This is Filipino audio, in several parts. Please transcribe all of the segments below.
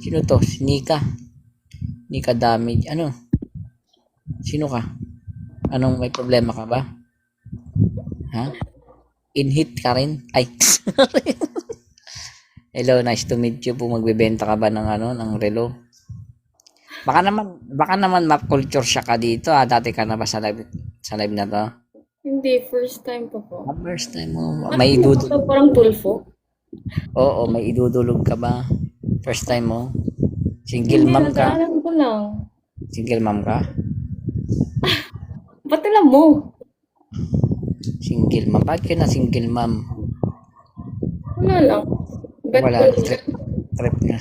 Sino to? Si Nika. Nika damage. Ano? Sino ka? Anong may problema ka ba? Ha? In-hit ka rin? Ay, sorry. Hello, nice to meet you po. Magbebenta ka ba ng ano, ng relo? Baka naman map culture siya ka dito. Dati ka na ba sa live na to? Hindi, first time pa po. First time mo. Ano May po ito? idudulog. Parang tulfo? Oo, may idudulog ka ba? First time mo? Single Hindi, mom ka? nadaanan ko lang. Single mom ka? Ba't alam mo? Single mom. Bakit ka na single mom? Wala lang. Bet Wala. ko Trip nga.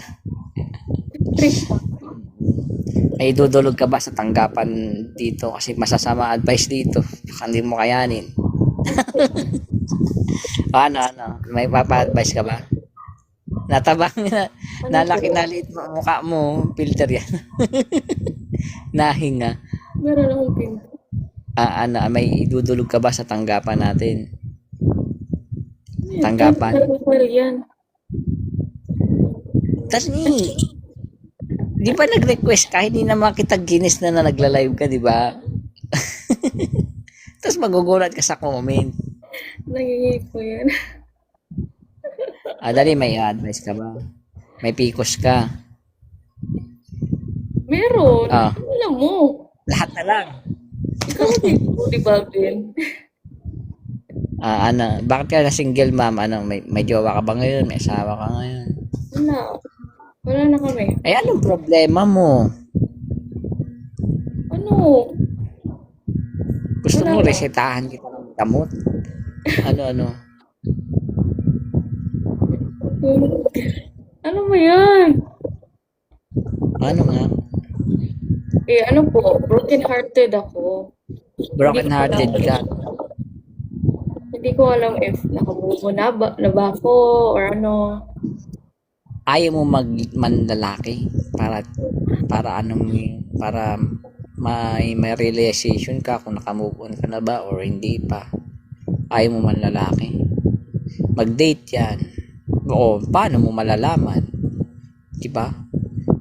trip pa. May idudulog ka ba sa tanggapan dito? Kasi masasama advice dito. Baka hindi mo kayanin. Ano? May papa-advise ka ba? Natabang na, nalaki na liit mo mukha mo. Filter yan. Nahinga. Meron akong pinto. May idudulog ka ba sa tanggapan natin? Tanggapan. Well, yan. Tapos di ba nag-request ka? Hindi naman kita ginis na nagla-live ka, di ba? Tapos magugulat ka sa comment. Nangingig ko yan. Dali, may advice ka ba? May pikos ka. Meron. Ah. Alam mo. Lahat na lang. Ikaw dito, di ba, Ben? Bakit ka na single mom? May jowa ka ba ngayon? May asawa ka ngayon? Wala. Wala na kami. Ay, anong problema mo? Ano? Gusto Wala mo ba? resetahan kita ng gamot? Ano? Ano mo yan? Ano nga? Ano po? Broken-hearted ako. Broken hearted ka. Hindi ko alam if nakabubo na ba ako or ano. Ayaw mo manlalaki para may realization ka kung nakamove on ka na ba or hindi pa. Ayaw mo manlalaki. Mag-date yan. O, paano mo malalaman? Diba?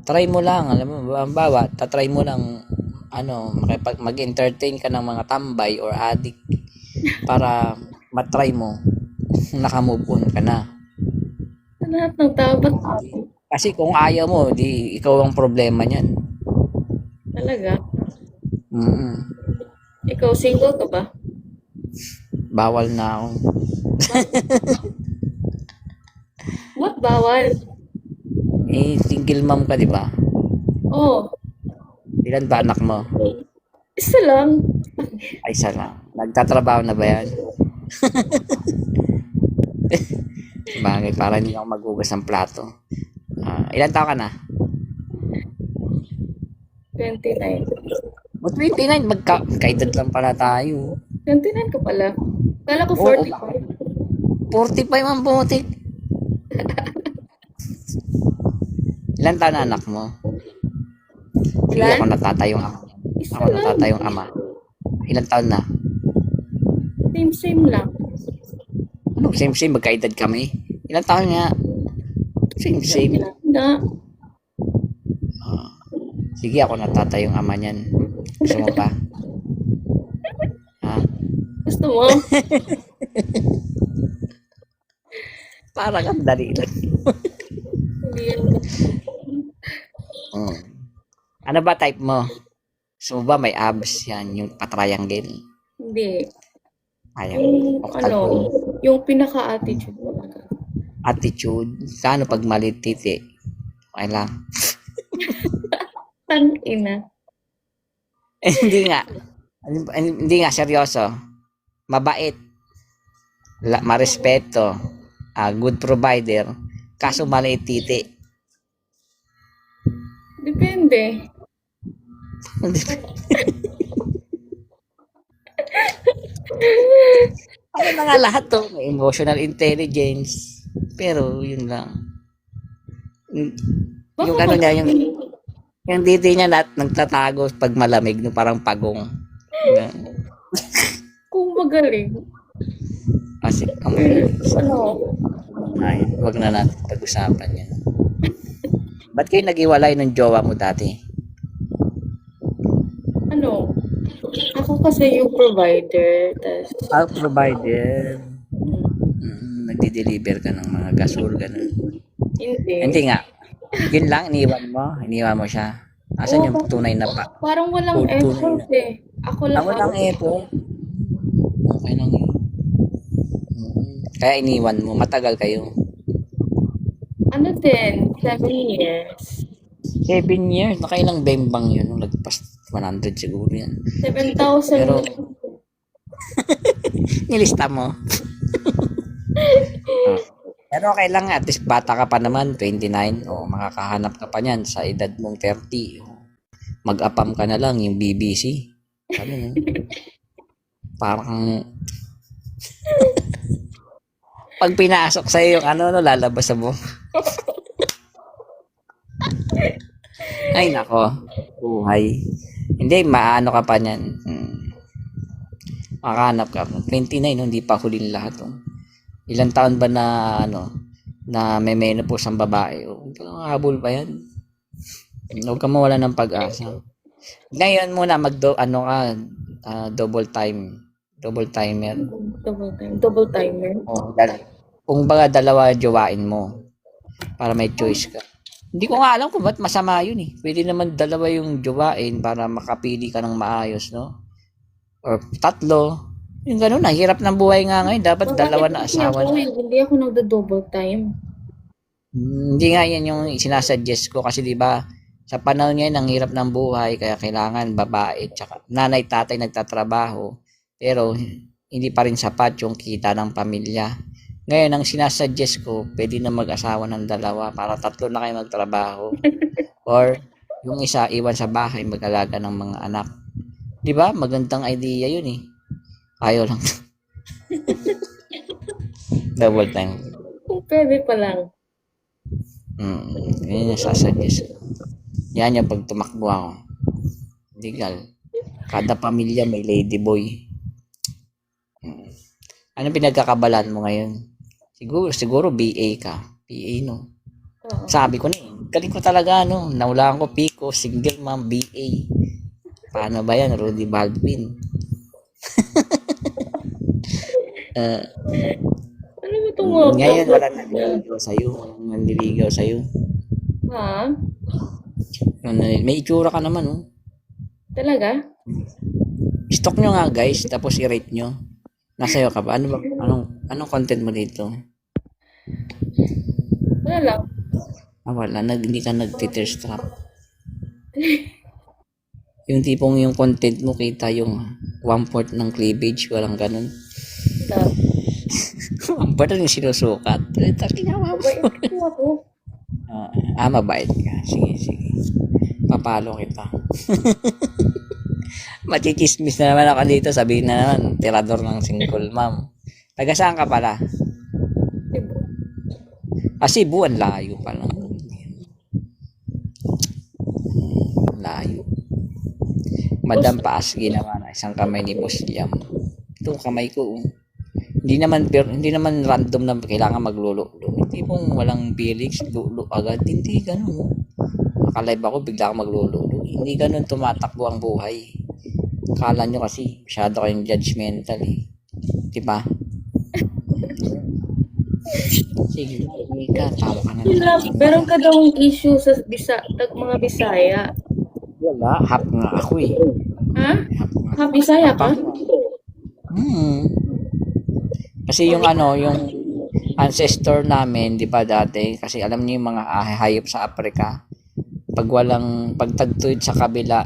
Try mo lang, alam mo, tatry mo lang mag-entertain ka ng mga tambay or addict para matry mo nakamove on ka na. Sa lahat ng tabat Kasi kung ayaw mo, di ikaw ang problema niyan. talaga. Mm-mm. Ikaw, single ka ba? Bawal na ako. What bawal? Single mom ka, di ba? Oh, Ilan ba anak mo? isa lang. Ay, isa lang. Nagtatrabaho na ba yan? Bagay, para hindi ako maghugas ng plato. Ilan taon ka na? 29. O 29, magkaedad lang pala tayo. 29 ka pala. Kala ko Oo, 45. 45 ang putik. Ilan taon na anak mo? Sige, Ilan? ako natatayong ama. Isa Ako lang. natatayong ama. Ilan taon na? Same lang. Ano, same, magkaedad kami. Ilan taon nga? Same. Na. Sige, ako natatayong ama niyan. Gusto mo pa? Ha? Gusto mo? Parang ang dali lang. Hindi yan. Ano ba type mo? Gusto mo ba may abs yan? Yung patriangle? Hindi. Ayaw. Yung yung pinaka-attitude mo. Attitude? Kano pag malit titi? Okay lang. Tangina. Hindi nga, seryoso. Mabait. Marespeto. Good provider. Kaso maliit titi. Depende. Ano na nga lahat to? May emotional intelligence. Pero, yun lang. Yung ano niya, yung titi niya nagtatago pag malamig, no, parang pagong. Kung magaling. Kasi, Ano? wag na natin pag-usapan yan. Ba't kayo nag-iwalay ng jowa mo dati? Ano, ako kasi yung provider, tas, Provider. Nagdi-deliver ka ng mga gasol, ganun. hindi. Hindi nga. Yun lang, iniwan mo siya. Asan yung tunay na pa? Parang walang Tunay effort na. eh. Ako lang Walang effort. Okay lang yun. Kaya iniwan mo, matagal kayo. Ano din, 7 years. 7 years, nakailang bembang yun. Nung nagpas 100 siguro yan. 7,000. Pero, nilista mo. Pero okay lang, at least bata ka pa naman, 29. O makakahanap ka pa niyan sa edad mong 30. O, mag-apam ka na lang yung BBC. Ano no? Parang pag pinasok sa'yo yung ano, lalabas mo. Ay, nako. Buhay. Hindi, maano ka pa niyan. Makahanap ka. 29, no? Hindi pa huling lahat. Oh. Ilang taon ba na, na may menopause ang babae? Oh, habol pa yan. Huwag ka mawala ng pag-asa. Ngayon muna, double time. Double timer. Double timer. Oh, kung baga dalawa jowain mo para may choice ka. Hindi ko nga alam kung ba't masama yun eh. Pwede naman dalawa yung jowain para makapili ka ng maayos, no? Or tatlo. Yung gano'n, hirap ng buhay nga ngayon. Dapat dalawa na asawa. Hindi ako nagdo-double time. Hindi nga yan yung sinasuggest ko kasi di ba sa panahon ngayon ang hirap ng buhay kaya kailangan babae tsaka nanay tatay nagtatrabaho pero hindi pa rin sapat yung kita ng pamilya. Ngayon ang sinasuggest ko pwede na mag-asawa ng dalawa para tatlo na kayo magtrabaho or yung isa iwan sa bahay mag-alaga ng mga anak. Di ba? Magandang idea yun eh. Ayaw lang. Double time. Pwede pa lang. Yun yung sasuggest. Yan yung pag tumakbo ako. Legal. Kada pamilya may ladyboy. Ano pinagkakabalan mo ngayon? Siguro BA ka. BA no? Oo. Sabi ko na eh. Galing ko talaga no. Naulaan ko Pico, single mom, BA. Paano ba yan? Rudy Baldwin. Ano ba itong mga Ngayon wala nanliligaw sa'yo. Walang nanliligaw sa'yo. Ha? May itsura ka naman oh. Talaga? Stock nyo nga guys, tapos i-rate nyo. Nasayo ka ba? Anong content mo dito? Wala lang. Wala. Hindi ka nag-thirst trap. Yung tipong yung content mo kita yung 1/4 ng cleavage, walang ganun. Love. 1/4 yung sinusukat. Ginawa mo. Mabait ko ako. Mabait ka. Sige. Papalo kita. Machichismis na naman ako dito. Sabihin na naman, tirador ng single mom. Taga saan ka pala? Cebu. Cebu, ang layo pala. Layo. Madam Paas, ginawa na isang kamay ni Boss Liam. Ito, kamay ko. Hindi naman random na kailangan maglulo. Hindi pong walang feelings, lulo agad. Hindi ganun. Nakalive ako, bigla ako maglulo. Hindi ganun tumatakbo ang buhay. Akala nyo kasi, masyado kayong judgmental eh. Diba? Sige, Mika, tawa ka na. Meron ka daw issue sa mga Bisaya. Wala, hap nga ako eh. Ha? Ha, Bisaya ka? Kasi yung yung ancestor namin, di ba dati, kasi alam niyo yung mga hayop sa Africa, pagtagtuyod sa kabila,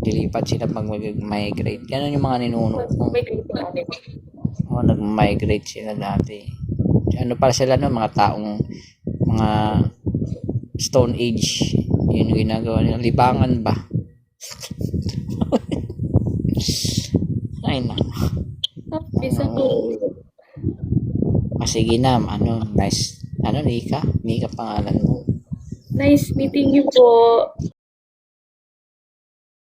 dilipat sila pag mag-migrate. Ganun yung mga ninuno. Nag-migrate sila dati. Ano para sila no, mga taong, mga Stone Age. Yun yung ginagawa nila. Libangan ba? Ay na. Sige na, nice. Mika pangalan mo. Nice meeting you po.